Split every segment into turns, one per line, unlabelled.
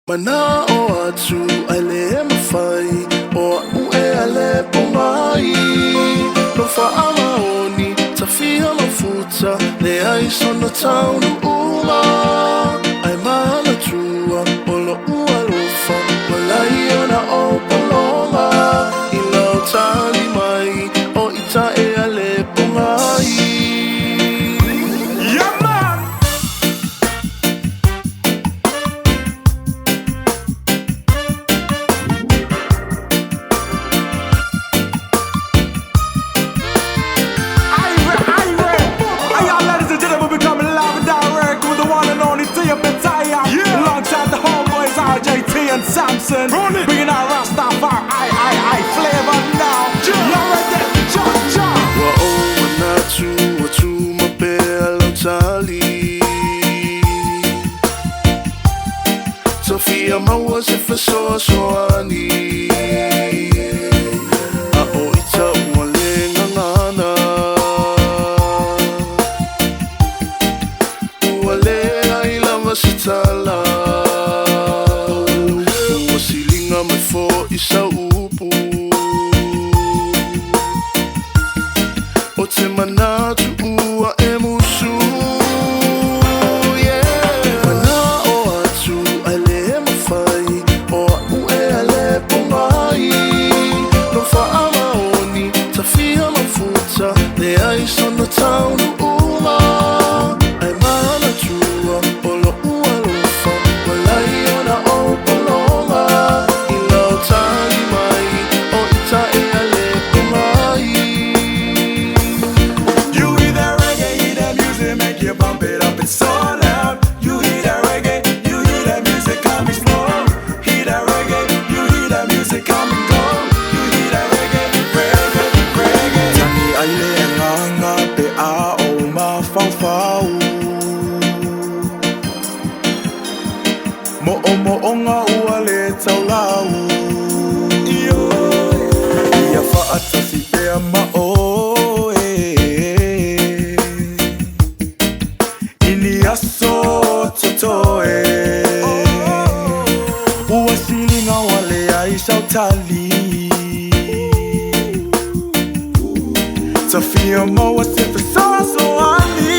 Mana o atu ale mawhai o a'u e ale pongai no whaamaoni tawhia mafuta le ai sona taunu uma ai mana tua o lo ua lofa malai ona o palonga I lau tali mai o ita e ale pongai.
Samson, bringing our Rastafari, flavor now. You ready? Cha-cha.
Wa'o manatu watu mapea lau tali Tawhia maua se whasoa soani A'o ita ua le ngangana Ua le ai lava se tala Isa upu o te manatu ua e musu Mana o atu ai le mawhai o a'u e ale pongai no whaamaoni tawhia mafuta le ai sona taunu uma ai mana tua o lo ua lofa walai ona o palonga
Mo'onga ua le taulau Ia whaatasi pea mao Ini aso totoe Ua silinga wale ai sautali Tawhia maua se whasoa soani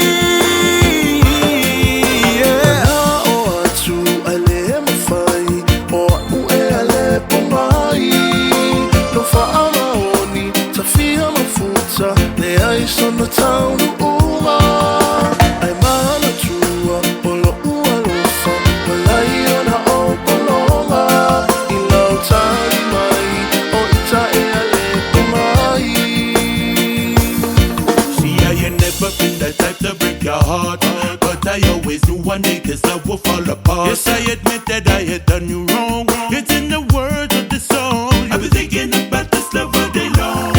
le ai sona taunu uma ai mana tua o lo ua lofa malai ona o palonga I lau tali mai o ita e ale pongai.
See, I ain't never been the type to break your heart, but I always knew one day this love would fall apart. Yes, I admit that I had done you wrong. It's in the words of the song. I've been thinking about this love all day long.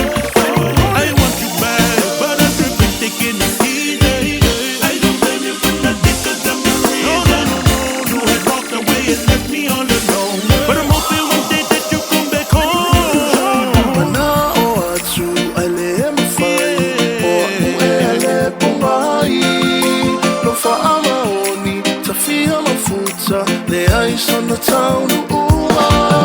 Whaamaoni tawhia mafuta le ai sona taunu uma